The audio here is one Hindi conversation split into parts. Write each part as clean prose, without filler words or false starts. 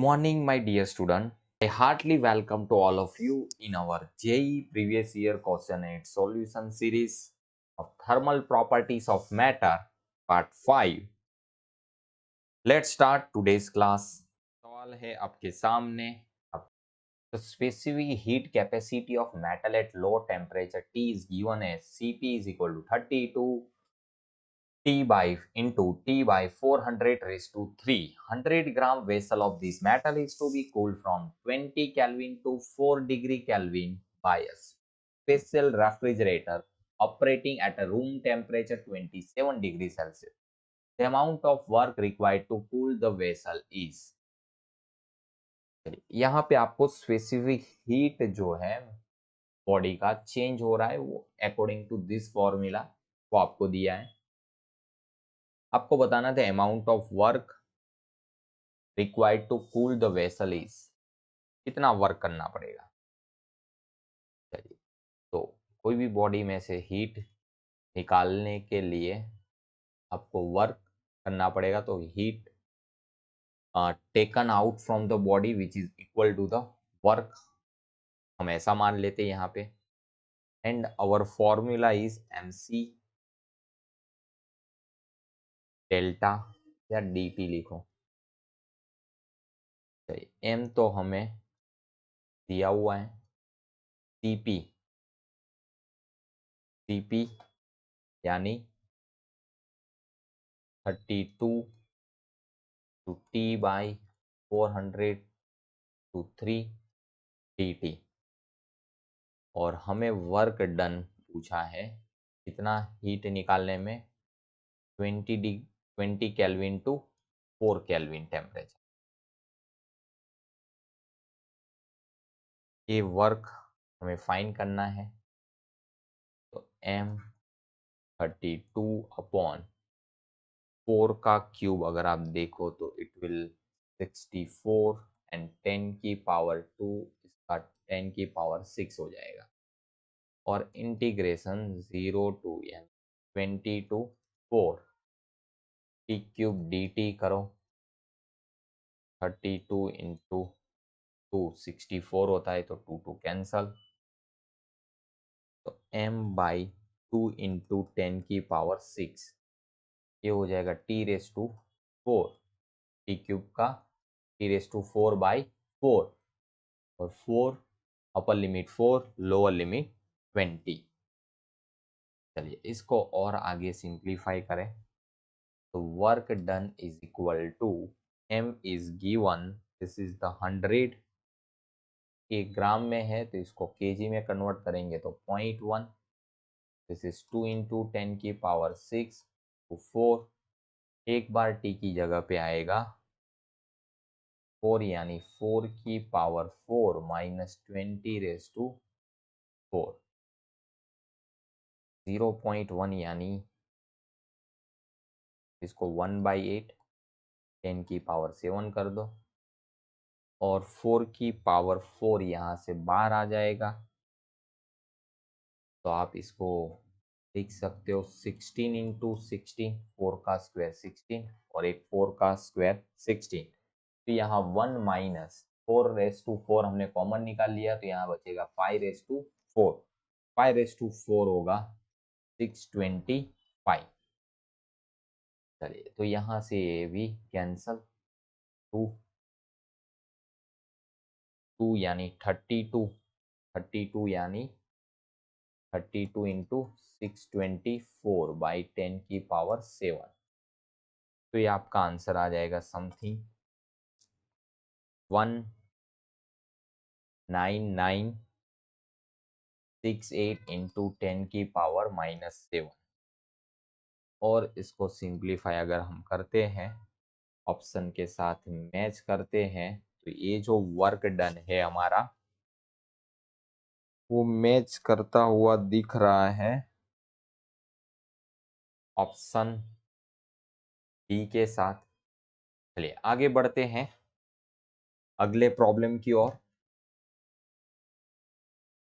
morning, my dear student. I heartily welcome to all of you in our JEE previous year question 8 solution series of thermal properties of matter, part 5. Let's start today's class. सवाल है आपके सामने. The specific heat capacity of metal at low temperature T is given as Cp is equal to 32 T by into T by 400 raised to 3. 100-gram vessel of this metal is to be cooled from 20 Kelvin to 4 degree Kelvin by a special refrigerator operating at a room temperature 27 degrees Celsius. The amount of work required to cool the vessel is. यहाँ पे आपको स्पेसिफिक हीट जो है बॉडी का चेंज हो रहा है वो अकॉर्डिंग टू दिस फॉर्मूला वो आपको दिया है. आपको बताना था amount of work required to cool the vessel is, कितना वर्क करना पड़ेगा. चलिए, तो कोई भी बॉडी में से हीट निकालने के लिए आपको वर्क करना पड़ेगा. तो heat taken out from the body which is equal to the work, हम ऐसा मान लेते हैं यहाँ पे. And our formula is mc delta या dt लिखो. m तो हमें दिया हुआ है, cp यानी 32 to T by 400 to 3 dt. और हमें वर्क डन पूछा है कितना हीट निकालने में 20 केल्विन टू 4 केल्विन टेम्परेचर. ये वर्क हमें फाइंड करना है. तो m32 अपॉन 4 का क्यूब अगर आप देखो तो इट विल 64 एंड 10 की पावर 2 इसका 10 की पावर 6 हो जाएगा. और integration 0 to 20 to 4 T cube dt करो. 32 इंटू 2 64 होता है तो 2 कैंसल. तो m बाई 2 इंटू 10 की पावर 6 ये हो जाएगा t raise to 4 T cube का t रेस टू 4 बाई 4 और 4 अपर लिमिट 4 लोअर लिमिट 20. चलिए इसको और आगे सिंप्लीफाई करें. तो work done is equal to m is given, this is the 100 के ग्राम में है तो इसको केजी में कन्वर्ट करेंगे तो 0.1. दिस इज 2 इंटू 10 की पावर 6 टू 4. एक बार t की जगह पे आएगा 4 यानी 4 की पावर 4 माइनस 20 रेस टू 4. 0.1 यानी इसको 1/8 10 की पावर 7 कर दो और 4 की पावर 4 यहाँ से बाहर आ जाएगा. तो आप इसको लिख सकते हो 16 इंटू 16, 4 का स्क्वायर 16 और एक 4 का स्क्वायर 16. तो यहाँ 1 माइनस 4 रेस टू 4 हमने कॉमन निकाल लिया तो यहाँ बचेगा 5 रेस टू 4. 5 रेस टू 4 होगा 625. चलिए तो यहाँ से ये भी कैंसल. 2 यानी 32 यानी 32 इंटू 624 बाई 10 की पावर 7. तो ये आपका आंसर आ जाएगा समथिंग 19968 इंटू 10 की पावर -7. और इसको सिंप्लीफाई अगर हम करते हैं ऑप्शन के साथ मैच करते हैं तो ये जो वर्क डन है हमारा वो मैच करता हुआ दिख रहा है ऑप्शन डी के साथ. चलिए आगे बढ़ते हैं अगले प्रॉब्लम की ओर.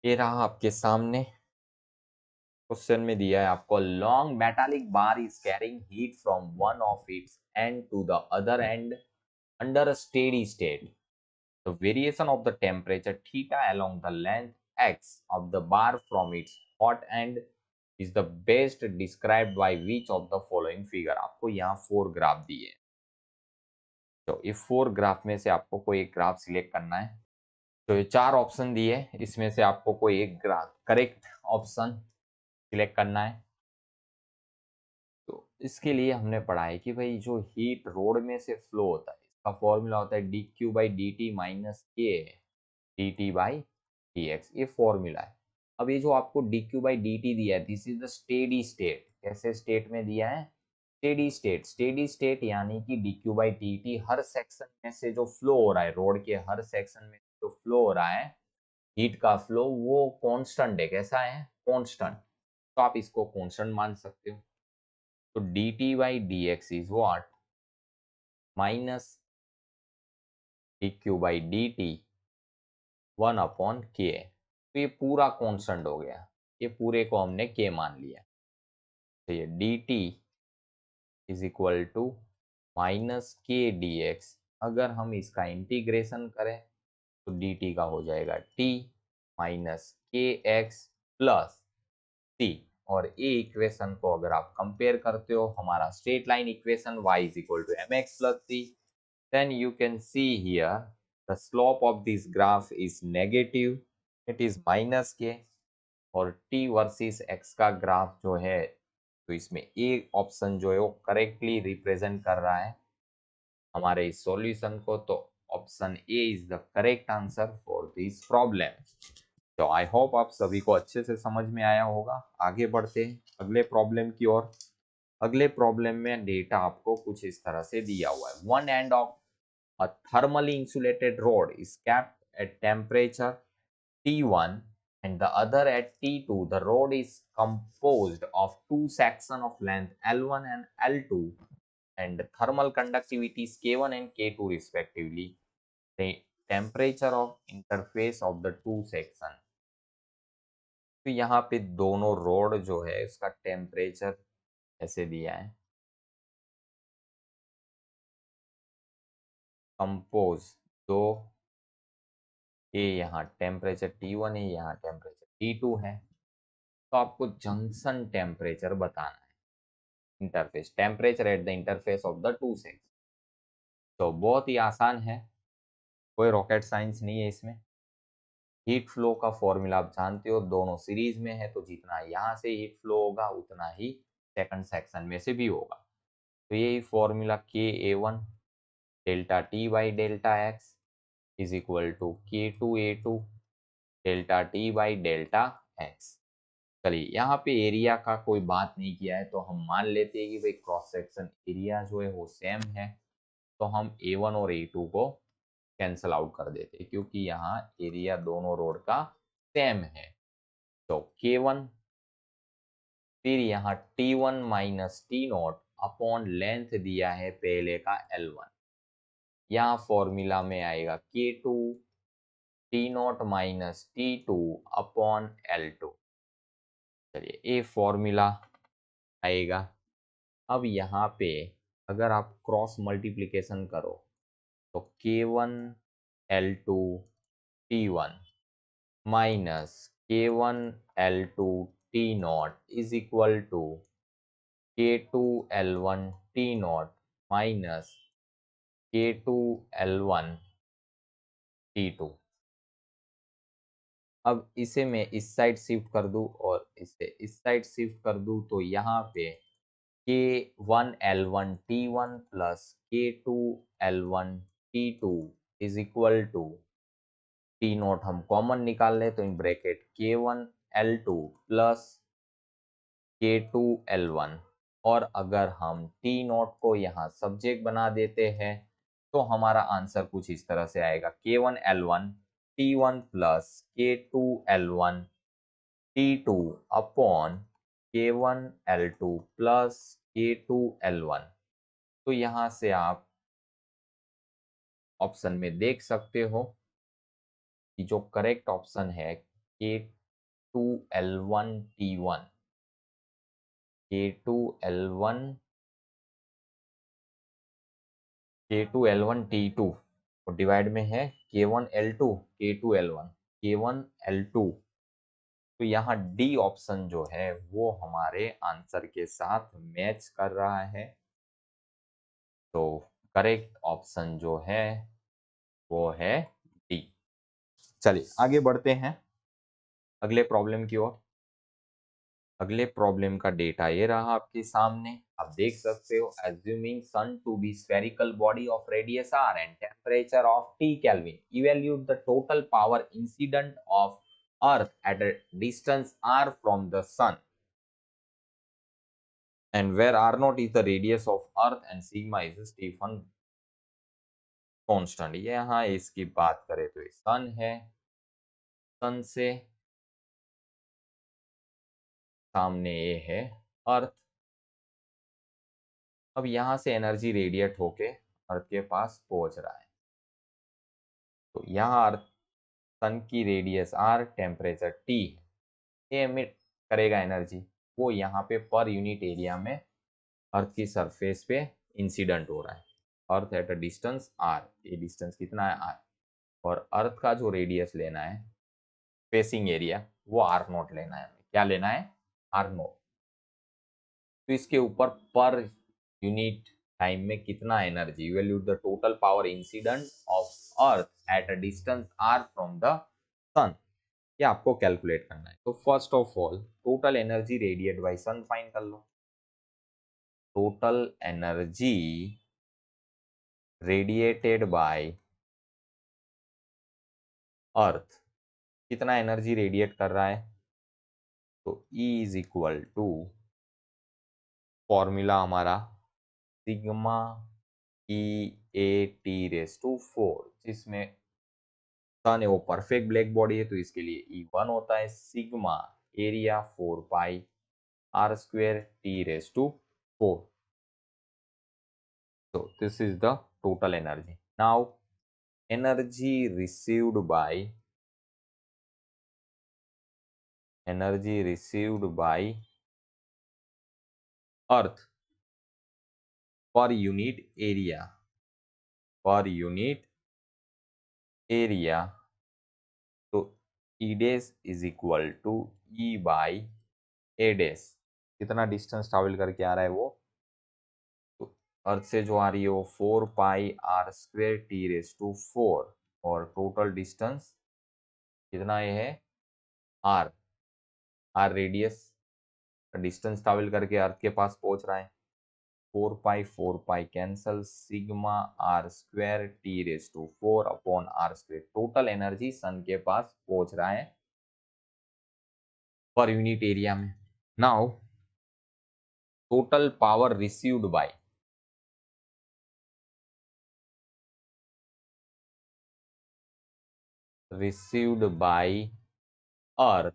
ये रहा आपके सामने क्वेश्चन में दिया है आपको long metallic bar is carrying heat from one of its end to the other end under a steady state, the variation of the temperature theta along the length x of the bar from its hot end is the best described by which of the following figure। आपको यहाँ 4 ग्राफ दिए, तो इस 4 ग्राफ में से आपको कोई एक ग्राफ सिलेक्ट करना है। तो ये 4 ऑप्शन दिए, इसमें से आपको कोई एक ग्राफ करेक्ट ऑप्शन सिलेक्ट करना है। तो इसके लिए हमने पढ़ा है कि भाई जो हीट रोड में से फ्लो होता है, इसका फॉर्मूला होता है dq/dt माइनस के dt/dx, ये फॉर्मूला है। अब ये जो आपको dq/dt दिया है, this is the steady state. कैसे स्टेट में दिया है? Steady state. स्टेडी स्टेट यानी कि dq/dt हर सेक्शन में से जो फ्लो हो रहा है, रोड के हर सेक्शन में जो फ्लो हो रहा है हीट का फ्लो, वो कांस्टेंट है। कैसा है? कांस्टेंट। तो आप इसको कांस्टेंट मान सकते हो। तो dt/dx is what? Minus dq/dt 1/k। तो ये पूरा कांस्टेंट हो गया, ये पूरे को हमने k मान लिया। तो ये dt is equal to minus K dx। अगर हम इसका इंटीग्रेशन करें तो dt का हो जाएगा t माइनस के एक्स प्लस सी। और ये इक्वेशन को अगर आप कंपेयर करते हो हमारा straight line equation y is equal to mx plus C, then you can see here the slope of this graph is negative, it is minus k। और t वर्सेस x का ग्राफ जो है, तो इसमें ए ऑप्शन जो है वो करेक्टली रिप्रेजेंट कर रहा है हमारे इस सॉल्यूशन को। तो option A is the correct answer for this problem. तो आई होप आप सभी को अच्छे से समझ में आया होगा। आगे बढ़ते हैं अगले प्रॉब्लम की ओर। अगले प्रॉब्लम में डेटा आपको कुछ इस तरह से दिया हुआ है। One end of a thermally insulated rod is kept at temperature T1 and the other at T2. The rod is composed of two sections of length L1 and L2 and thermal conductivities K1 and K2 respectively. The temperature of interface of the two sections। तो यहाँ पे दोनों रोड जो है इसका टेम्परेचर ऐसे दिया है, कंपोज दो, ये यहाँ टेम्परेचर T1 है, यहाँ टेम्परेचर T2 है। तो आपको जंक्शन टेम्परेचर बताना है, interface temperature at the interface of the to sex. तो बहुत ही आसान है, कोई रॉकेट साइंस नहीं है इसमें। हीट फ्लो का फॉर्मूला आप जानते हो, दोनों सीरीज में है, तो जितना यहाँ से हीट फ्लो होगा उतना ही सेकंड सेक्शन में से भी होगा। तो यही formula KA1 delta T by delta x is equal to K2A2 delta T by delta x. चलिए यहाँ पे एरिया का कोई बात नहीं किया है, तो हम मान लेते हैं कि भाई क्रॉस सेक्शन एरिया जो है वो सेम है। तो हम A1 और A2 को कैंसल आउट कर देते हैं, क्योंकि यहाँ एरिया दोनों रोड का सेम है। तो K1, फिर यहाँ T1 minus T not upon length दिया है पहले का L1। यहाँ फॉर्मूला में आएगा K2 T not minus T2 upon L2। चलिए ये फॉर्मूला आएगा। अब यहाँ पे अगर आप क्रॉस मल्टीप्लिकेशन करो तो K1 L2 T1 minus K1 L2 T not is equal to K2 L1 T not minus K2 L1 T2। अब इसे मैं इस साइड शिफ्ट कर दूं और इसे इस साइड शिफ्ट कर दूं, तो यहाँ पे K1 L1 T1 plus K2 L1 T2 is equal to T not हम कॉमन निकाल ले, तो in bracket K1 L2 plus K2 L1। और अगर हम टी नोट को यहाँ सब्जेक्ट बना देते हैं तो हमारा आंसर कुछ इस तरह से आएगा K1 L1 T1 plus K2 L1 T2 upon K1 L2 plus K2 L1। तो यहाँ से आप ऑप्शन में देख सकते हो कि जो करेक्ट ऑप्शन है K2 L1 T1, K2 L1 K2L1T2 और डिवाइड में है K1L2 K2L1 K1L2। तो यहाँ डी ऑप्शन जो है वो हमारे आंसर के साथ मैच कर रहा है। तो करेक्ट ऑप्शन जो है वो है डी। चलिए आगे बढ़ते हैं अगले प्रॉब्लम की ओर। अगले प्रॉब्लम का डेटा ये रहा आपके सामने, आप देख सकते हो। Assuming sun to be spherical body of radius r and temperature of T Kelvin, evaluate the total power incident of earth at a distance r from the sun and where r0 is the radius of earth and sigma is the Stephen constant। यहाँ इसकी बात करें तो सन है, सन से सामने ये है अर्थ। अब यहाँ से एनर्जी रेडिएट होके अर्थ के पास पहुंच रहा है। तो यहाँ अर्थ सन की रेडियस r, टेम्परेचर T, ये एमिट करेगा एनर्जी, वो यहाँ पे पर यूनिट एरिया में अर्थ की सरफेस पे इंसिडेंट हो रहा है। अर्थ एट अ डिस्टेंस r, ये डिस्टेंस कितना है r, और अर्थ का जो रेडियस लेना है फेसिंग एरिया वो r0 लेना है। क्या लेना है? r0। तो इसके ऊपर पर यूनिट टाइम में कितना energy, evaluate the total power incident of earth at a distance r from the sun, ये आपको कैलकुलेट करना है। तो first of all total energy radiate by sun find कर लो। Total energy radiated by Earth, कितना एनर्जी रेडिएट कर रहा है? तो E is equal to formula हमारा sigma e A T raise to 4, जिसमें सन है वो परफेक्ट ब्लैक बॉडी है तो इसके लिए E1 होता है sigma area 4 pi r square T raised to 4। So this is the total energy. Now energy received by earth per unit area, तो E dash is equal to E by A dash। कितना डिस्टेंस ट्रैवल करके आ रहा है वो? तो अर्थ से जो आ रही है वो 4 पाई r square T raised to 4, और टोटल डिस्टेंस कितना ये है? r रेडियस, डिस्टेंस ट्रैवल करके अर्थ के पास पहुंच रहा है। 4 pi cancel, sigma r square T raise to 4 upon r square. Total energy sun के पास पहुंच रहा है पर यूनिट एरिया में। Now total power received by Earth,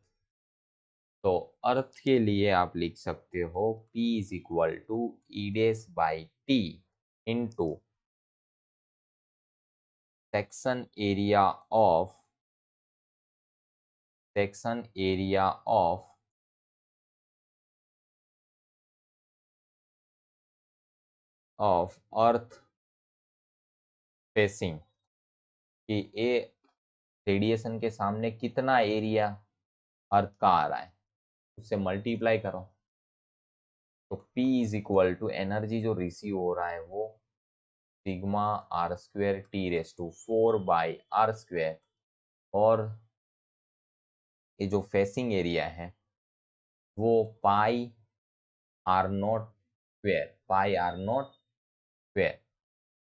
तो अर्थ के लिए आप लिख सकते हो P is equal to E डेस by T into section area of Earth facing, कि ए रेडिएशन के सामने कितना एरिया अर्थ का आ रहा है, उससे मल्टीप्लाई करो। तो P is equal to energy जो रिसीव हो रहा है वो sigma r square T raise to 4 by r square, और ये जो फेसिंग एरिया है वो pi R not square,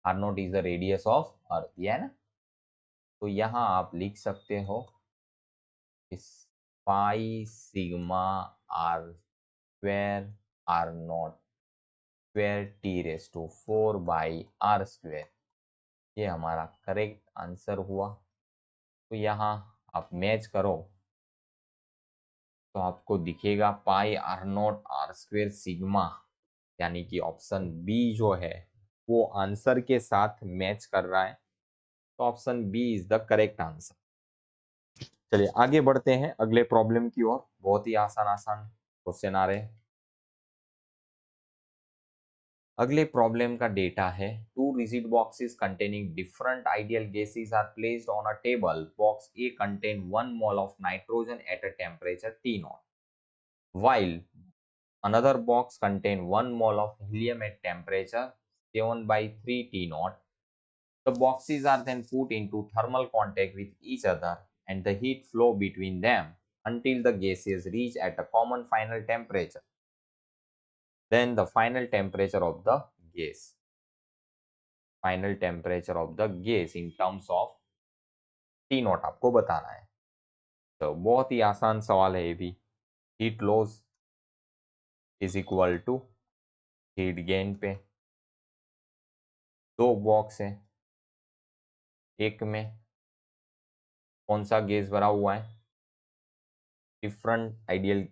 R not is the radius of Earth, ये है ना। तो यहाँ आप लिख सकते हो इस pi sigma R square R not square T raise to 4 by R square, ये हमारा करेक्ट आंसर हुआ। तो यहाँ आप मैच करो तो आपको दिखेगा pi R not R square sigma, यानी कि ऑप्शन बी जो है वो आंसर के साथ मैच कर रहा है। तो option B is the correct answer. चलिए आगे बढ़ते हैं अगले प्रॉब्लम की ओर। बहुत ही आसान आसान क्वेश्चन आ रहे हैं। अगले प्रॉब्लम का डेटा है, two rigid boxes containing different ideal gases are placed on a table. Box A contain 1 mole of nitrogen at a temperature T0, while another box contain 1 mole of helium at temperature 7/3 T0. The boxes are then put into thermal contact with each other and the heat flow between them until the gases reach at a common final temperature. Then the final temperature of the gas. Final temperature of the gas in terms of T not आपको बताना है. तो बहुत ही आसान सवाल है ये भी. Heat loss is equal to heat gain पे. दो बॉक्स है, एक में कौन सा गैस भरा हुआ है, different ideal.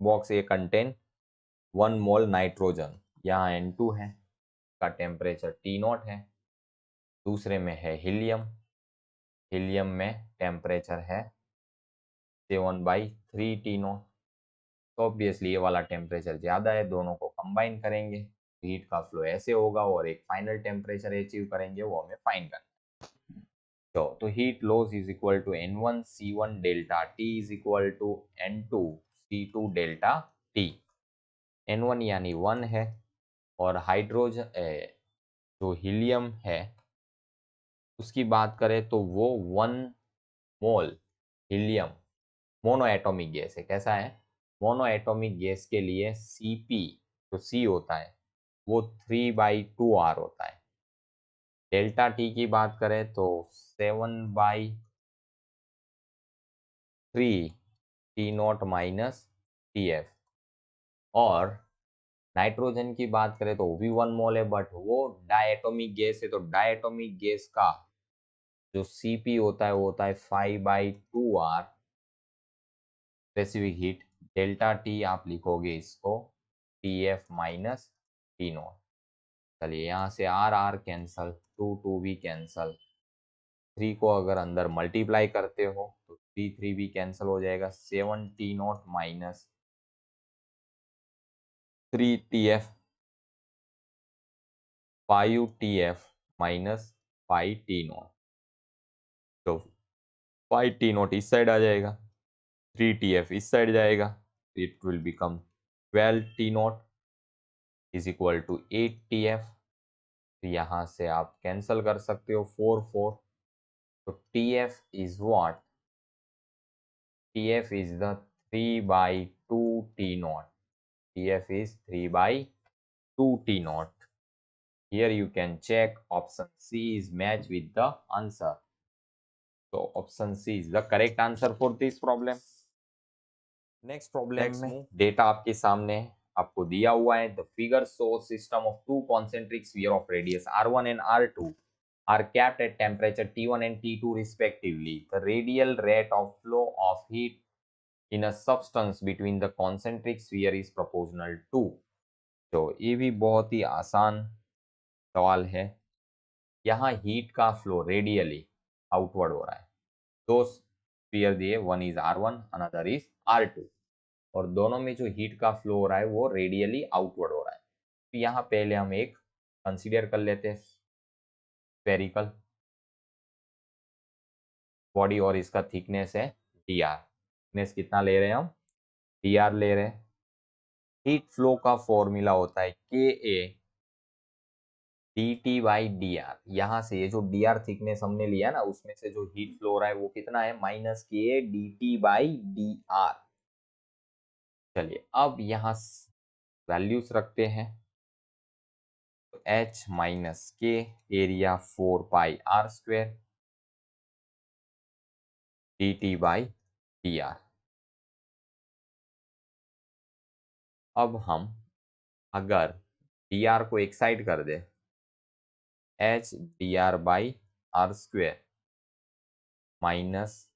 Box A contain 1 mole nitrogen, यहाँ N2 है, का टेम्परेचर टी नॉट है. दूसरे में है हीलियम, हीलियम में टेम्परेचर है 7/3 टी नॉट. तो ऑब्वियसली ये वाला टेम्परेचर ज़्यादा है, दोनों को कंबाइन करेंगे, हीट का फ्लो ऐसे होगा और एक फाइनल टेम्परेचर अचीव करेंगे, वो हमें फाइंड करना है. तो heat loss is equal to N1 C1 delta T is equal to N2 C2 delta T. N1 यानी 1 है और हाइड्रोजन जो हीलियम है उसकी बात करें तो वो 1 मोल हीलियम मोनो एटॉमिक गैस है. कैसा है? मोनो एटॉमिक गैस के लिए Cp जो C होता है वो 3/2R होता है. डेल्टा T की बात करें तो 7/3 T नॉट माइनस Tf. और नाइट्रोजन की बात करें तो वो भी 1 मोल है बट वो डायटोमिक गैस है, तो डायटोमिक गैस का जो Cp होता है वो होता है 5/2R specific heat. Delta T आप लिखोगे इसको Tf माइनस T नॉट. चलिए यहाँ से आर आर कैंसल, 2 भी कैंसल, 3 को अगर अंदर मल्टीप्लाई करते हो तो 3 भी कैंसल हो जाएगा. 7 T not minus 3 Tf, 5 Tf minus 5 T not. तो 5 T नॉट इस साइड आ जाएगा, 3 Tf इस साइड जाएगा, it will become 12 T not is equal to 8 Tf. तो यहाँ से आप कैंसल कर सकते हो 4 4. तो Tf is what? Tf is the 3/2 T naught. Tf is 3/2 T naught. Here you can check option C is matched with the answer. So option C is the correct answer for this problem. Next problem में डेटा आपके सामने है, आपको दिया हुआ है. The figure show system of to concentric sphere of radius R1 and R2 are capped at temperature T1 and T2 respectively. The radial rate of flow of heat in a substance between the concentric sphere is proportional to. तो ये भी बहुत ही आसान सवाल है. यहाँ हीट का फ्लो रेडियली आउटवर्ड हो रहा है. दो स्फीयर दिए, one is R1 another is R2, और दोनों में जो हीट का फ्लो हो रहा है वो रेडियली आउटवर्ड हो रहा है. तो यहाँ पहले हम एक कंसीडर कर लेते हैं स्फेरिकल बॉडी और इसका थिकनेस है dr. थिकनेस कितना ले रहे हैं हम? dr ले रहे हैं. हीट फ्लो का फॉर्मूला होता है Ka dt/dr. यहाँ से ये जो dr थिकनेस हमने लिया ना उसमें से जो हीट फ्लो हो रहा है वो कितना है? -Ka dt/dr. चलिए अब यहाँ वैल्यूज रखते हैं. H माइनस के एरिया 4πr² dt/dr. अब हम अगर dr को एक साइड कर दे, H dr/r² minus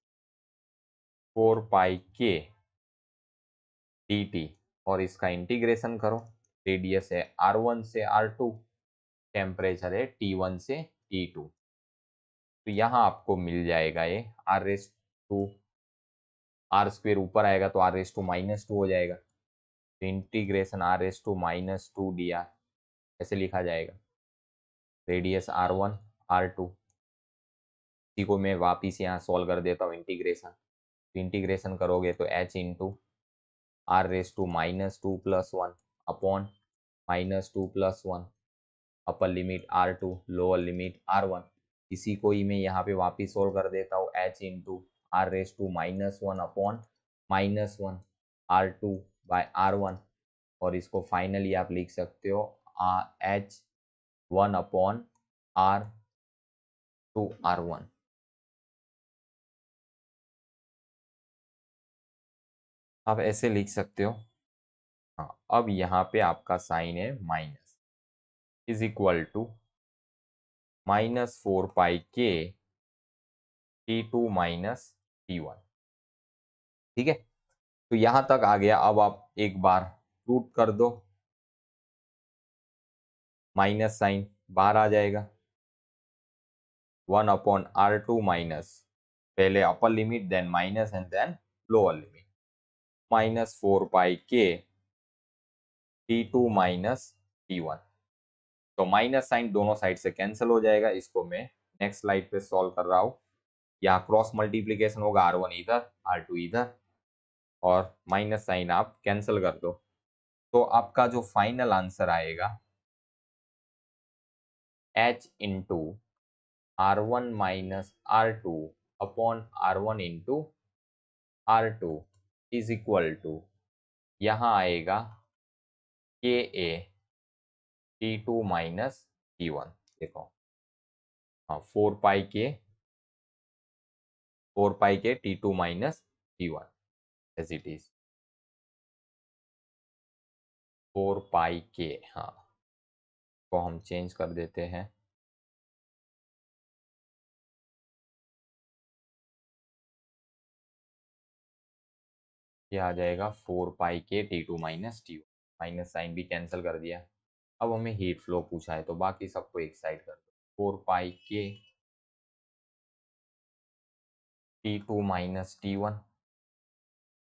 4πk dt और इसका इंटीग्रेशन करो. रेडियस है R1 से R2, टेम्परेचर है T1 से T2. तो यहाँ आपको मिल जाएगा ये r² r² ऊपर आएगा तो r⁻² -2 हो जाएगा. तो इंटीग्रेशन r⁻² dr. ऐसे लिखा जाएगा, रेडियस R1 R2। इसी को मैं वापिस यहाँ सॉल्व कर देता हूँ इंटीग्रेशन। इंटीग्रेशन करोगे तो h into R raise to -2 + 1 upon -2 + 1 upper limit R2 lower limit R1। इसी को ही मैं यहाँ पे वापिस सोल्व कर देता हूँ, h into R raise to -1 upon -1 R2 by R1। और इसको फाइनली आप लिख सकते हो h1 अपॉन R2 R1। आप ऐसे लिख सकते हो। हाँ, अब यहाँ पे आपका साइन है minus, is equal to -4πk T2 - T1। ठीक है, तो यहां तक आ गया। अब आप एक बार रूट कर दो, माइनस साइन बाहर आ जाएगा, 1/R2 माइनस, पहले upper limit then minus and then lower limit, -4πk T2 - T1। तो माइनस साइन दोनों साइड से कैंसिल हो जाएगा। इसको मैं नेक्स्ट स्लाइड पे सॉल्व कर रहा हूँ। यहाँ क्रॉस मल्टीप्लीकेशन होगा, R1 इधर R2 इधर, और माइनस साइन आप कैंसिल कर दो। तो आपका जो फाइनल आंसर आएगा h into R1 minus R2 upon R1 into R2 is equal to, यहाँ आएगा KA T2 माइनस T1। देखो, हाँ, 4πk T2 minus T1 as it is 4πk। हाँ, को हम चेंज कर देते हैं, ये आ जाएगा 4πk T2 minus T1। Minus sign भी कैंसिल कर दिया। अब हमें हीट फ्लो पूछा है, तो बाकी सबको एक साइड कर दो। 4πk T2 minus T1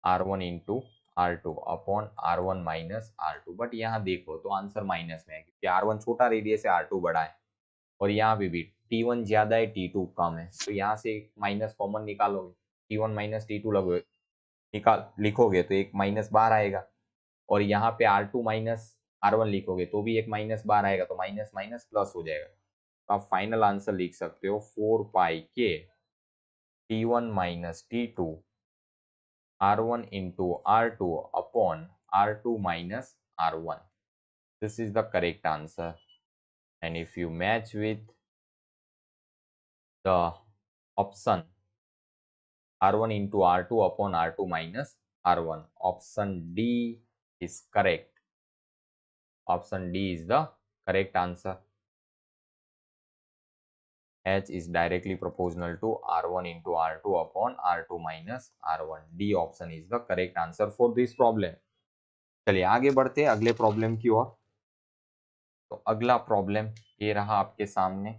R1 into R2 upon R1 minus R2। But यहाँ देखो तो आंसर माइनस में है, क्योंकि R1 छोटा रेडियस है, R2 बड़ा है, और यहाँ पे भी T1 ज्यादा है T2 कम है। तो यहाँ से एक माइनस कॉमन निकालोगे, T1 माइनस T2 लगोगे, निकाल लिखोगे तो एक माइनस बाहर आएगा, और यहाँ पे R2 माइनस R1 लिखोगे तो भी एक माइनस बाहर आएगा, तो माइनस माइनस प्लस हो जाएगा। तो आप फाइनल आंसर लिख सकते हो 4πk T1 minus T2 R1 into R2 upon R2 minus R1. This is the correct answer. And if you match with the option R1 into R2 upon R2 minus R1, option D is correct. Option D is the correct answer. H is directly proportional to R1 into R2 upon R2 minus R1. D option is the correct answer for this problem. चलिए आगे बढ़ते हैं अगले प्रॉब्लम की ओर। तो अगला प्रॉब्लम ये रहा आपके सामने,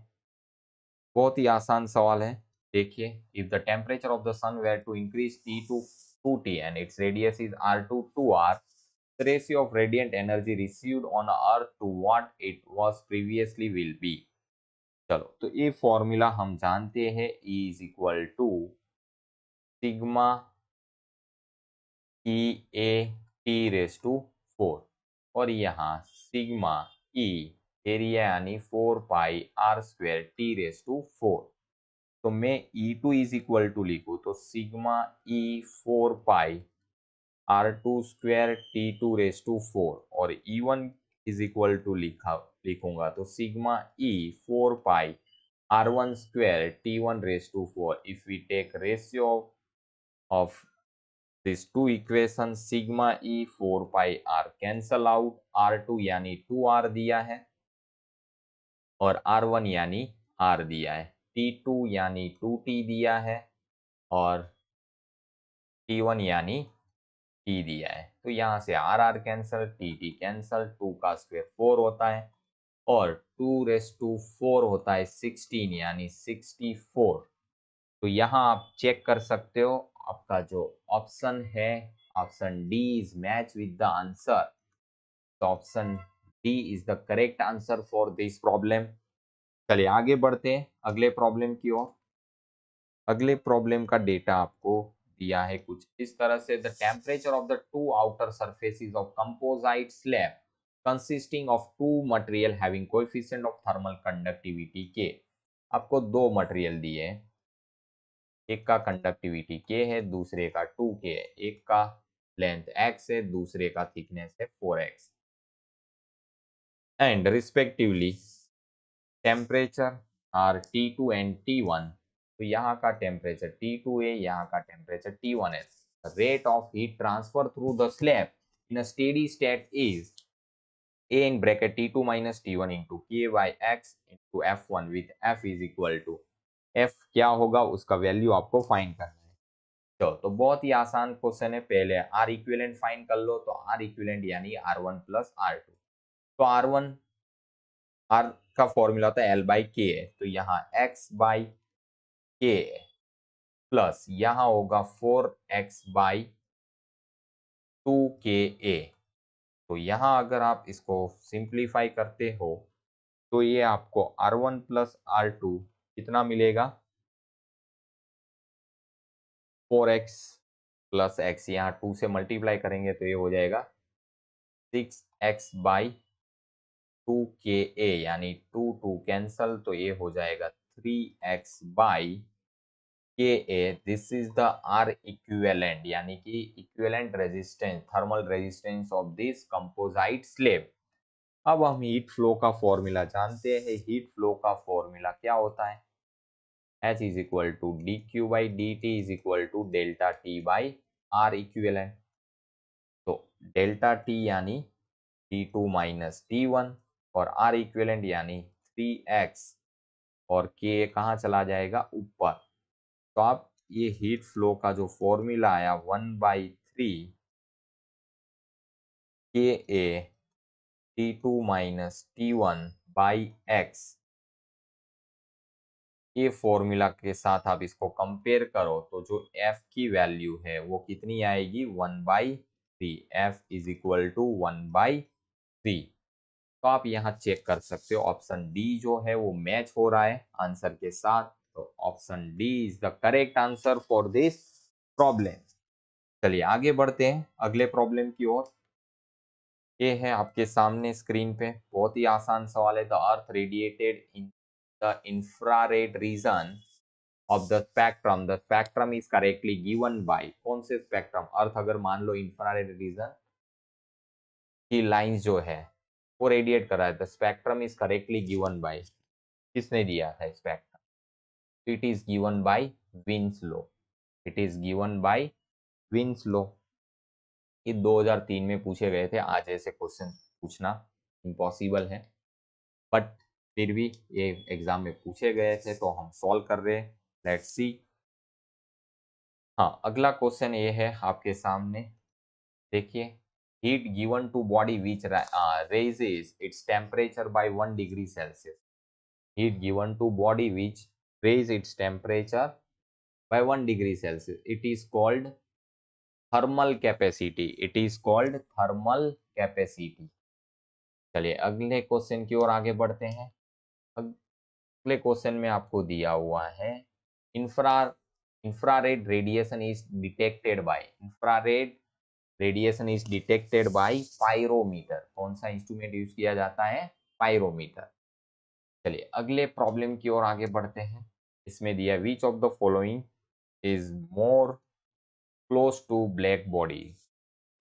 बहुत ही आसान सवाल है। देखिए, if the temperature of the sun were to increase T to 2T and its radius is R2 2R, the ratio of radiant energy received on Earth to what it was previously will be। चलो, तो ये फॉर्मूला हम जानते हैं, E is equal to sigma e A T raise to 4, और यहाँ सिग्मा ई एरिया यानी 4πr² टी रेस टू 4। तो मैं E2 इज इक्वल टू लिखूँ तो sigma e 4πr² T2 raise to 4, और E1 इज इक्वल टू लिखूंगा तो sigma e 4πr² T1 raise to 4। If we take ratio of these two equations, sigma e 4πr cancel out, R2 यानी 2r दिया है और R1 यानी r दिया है, T2 यानी 2t दिया है और T1 यानी t दिया है। तो यहाँ से r कैंसल, t कैंसल, 2 का स्क्वायर 4 होता है और 2⁴ होता है 16 यानी 64। तो यहाँ आप चेक कर सकते हो, आपका जो ऑप्शन है, option D is match with the answer. तो option D is the correct answer for this problem. चलिए आगे बढ़ते हैं अगले प्रॉब्लम की ओर। अगले प्रॉब्लम का डेटा आपको दिया है कुछ इस तरह से। The temperature of the two outer surfaces of composite slab consisting of two material having coefficient of thermal conductivity K. आपको दो मटेरियल दिए हैं, एक का कंडक्टिविटी के है, दूसरे का 2k है। एक का लेंथ x है, दूसरे का थिकनेस है 4x, and respectively temperature are T2 and T1। तो यहाँ का टेम्परेचर T2 है, यहाँ का टेम्परेचर T1 है। Rate of heat transfer through the slab in a steady state is A in bracket T2 minus T1 into K by X into F1 with F is equal to F क्या होगा उसका वैल्यू आपको फाइंड करना है। तो बहुत ही आसान क्वेश्चन है। पहले R इक्विवेलेंट फाइंड कर लो। तो R इक्विवेलेंट यानी R1 प्लस R2। तो R1 R का फॉर्मूला होता है L बाई के है, तो यहाँ X बाई के प्लस यहाँ होगा 4X बाई 2KA। तो यहाँ अगर आप इसको सिंप्लीफाई करते हो तो ये आपको R1 प्लस R2 कितना मिलेगा, 4x प्लस x, यहाँ 2 से मल्टीप्लाई करेंगे तो ये हो जाएगा 6x बाई 2KA, यानी 2 कैंसल, तो ये हो जाएगा 3x by KA। This is the R equivalent, यानी कि equivalent resistance, thermal resistance of this composite slab. अब हम हीट फ्लो का फॉर्मूला जानते हैं। हीट फ्लो का फॉर्मूला क्या होता है, H is equal to dq by dt is equal to delta T by R equivalent। तो डेल्टा T यानी T2 माइनस T1 और R इक्विवेलेंट यानी 3x, और K कहाँ चला जाएगा ऊपर। तो आप ये हीट फ्लो का जो फॉर्मूला आया 1/3 KA T2 minus T1 by x, ये फॉर्मूला के साथ आप इसको कंपेयर करो तो जो f की वैल्यू है वो कितनी आएगी 1/3। f is equal to 1/3। तो आप यहाँ चेक कर सकते हो ऑप्शन डी जो है वो मैच हो रहा है आंसर के साथ। तो option D is the correct answer for this problem. चलिए आगे बढ़ते हैं अगले प्रॉब्लम की ओर। ये है आपके सामने स्क्रीन पे, बहुत ही आसान सवाल है। The earth radiated in the infrared reason of the spectrum, the spectrum is correctly given by, कौन से स्पेक्ट्रम, अर्थ अगर मान लो इंफ्रारेड रीजन की लाइंस जो है वो रेडिएट कर रहा है, the spectrum is correctly given by, किसने दिया है spectrum, it is given by wins law, it is given by wins law. ये 2003 में पूछे गए थे, आज ऐसे क्वेश्चन पूछना इम्पॉसिबल है, बट फिर भी ये एग्जाम में पूछे गए थे तो हम सॉल्व कर रहे हैं। Let's see. हाँ अगला क्वेश्चन ये है आपके सामने, देखिए। Heat given to body which raises its temperature by 1 degree Celsius, heat given to body which raise its temperature by 1 degree Celsius, it is called thermal capacity, it is called thermal capacity। चलिए अगले क्वेश्चन की ओर आगे बढ़ते हैं। अगले क्वेश्चन में आपको दिया हुआ है infrared radiation is detected by, infrared radiation is detected by pyrometer, कौन सा इंस्ट्रूमेंट यूज किया जाता है, पायरोमीटर। चलिए अगले प्रॉब्लम की ओर आगे बढ़ते हैं। इसमें दिया which of the following is more close to black body,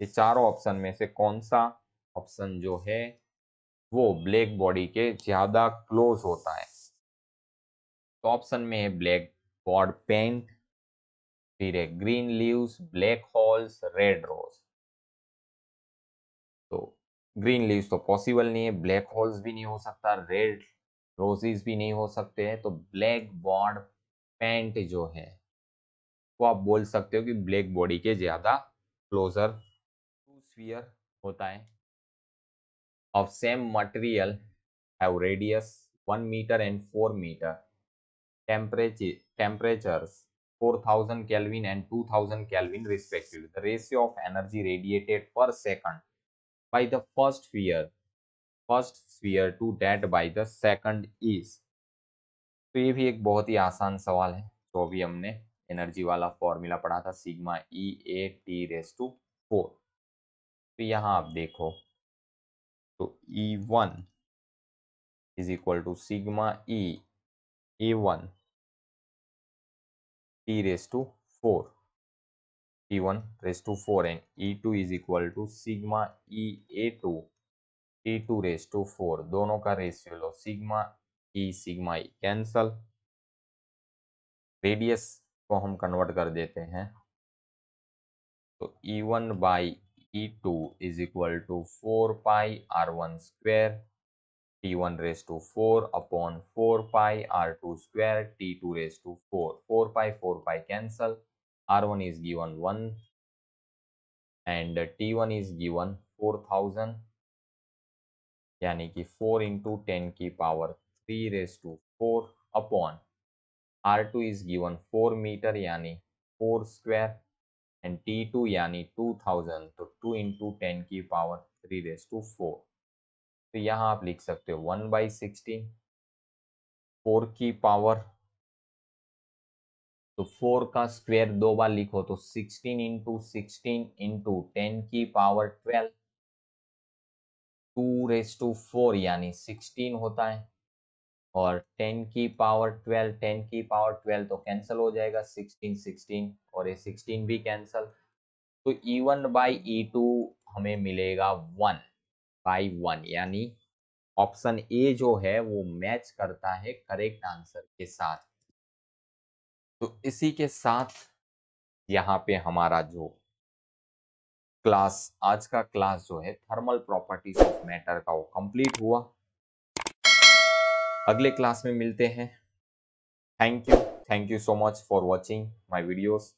ये चारों ऑप्शन में से कौन सा ऑप्शन जो है वो ब्लैक बॉडी के ज्यादा क्लोज होता है। तो ऑप्शन में है ब्लैक बॉड पेंट, फिर है green leaves, black holes, red rose. तो ग्रीन लीव्स तो पॉसिबल नहीं है, ब्लैक होल्स भी नहीं हो सकता, रेड रोजेस भी नहीं हो सकते हैं। तो ब्लैक बॉड पेंट जो है वो आप बोल सकते हो कि ब्लैक बॉडी के ज्यादा क्लोजर टू स्फीयर होता है। Of same material have radius 1 meter and 4 meter, temperatures 4000 Kelvin and 2000 Kelvin respectively, the ratio of energy radiated per second by the first sphere first sphere to dead by the second is. तो ये भी एक बहुत ही आसान सवाल है। तो अभी हमने एनर्जी वाला फॉर्मूला पढ़ा था, sigma e A T raise to 4। तो यहाँ आप देखो, तो E1 is equal to sigma e A1 T raise to 4, T1 raise to 4 and E2 is equal to sigma e A2 T2 raise to 4। दोनों का रेशियो लो, सिग्मा ई कैंसल, रेडियस को हम कन्वर्ट कर देते हैं। तो E1 by E2 is equal to 4 pi R1 square T1 raise to 4 upon 4 pi R2 square T2 raise to 4। 4 pi cancel, R1 is given 1 and T1 is given 4000, यानी कि 4 इंटू 10 की power 3 raise to 4 upon R2 is given 4 meter यानी 4 स्क्वायर एंड T2 यानी 2000, तो 2 इंटू 10 की पावर 3 रेस टू 4। तो यहाँ आप लिख सकते हो 1/16, 4 की पावर, तो 4 का स्क्वायर 2 बार लिखो तो 16 इंटू 16 इंटू 10 की पावर 12, 2 रेस टू 4 यानी 16 होता है। और 10 की पावर 12, 10 की पावर 12 तो कैंसिल हो जाएगा, 16 16 और ये 16 भी कैंसिल। तो E1 बाई E2 हमें मिलेगा 1/1, यानी ऑप्शन ए जो है वो मैच करता है करेक्ट आंसर के साथ। तो इसी के साथ यहाँ पे हमारा जो क्लास, आज का क्लास जो है थर्मल प्रॉपर्टीज ऑफ मैटर का, वो कंप्लीट हुआ। अगले क्लास में मिलते हैं। Thank you so much for watching my videos.